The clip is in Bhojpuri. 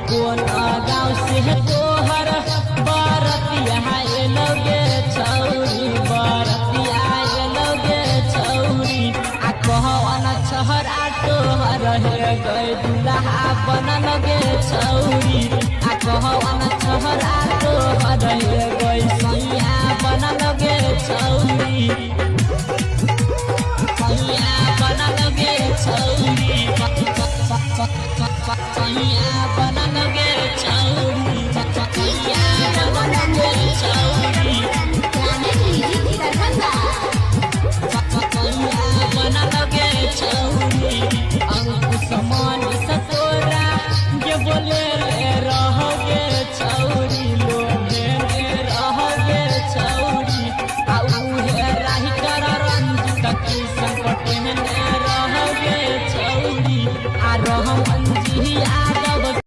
कौन गाँव से तोहर बरतिया लगे छौरी बरतिया लगे छौरी आ कहवन छहरा तोहर हे गए दुल्हा बन लगे छौरी आ कहवन छहरा तोहर हे गए सैया बन लगे छौरी सैया बन लगे छौरी सैया बन लगे छौरी सैया बन लगे छौरी बन लगे छौरी अंकुश मन सतोरा जे बोले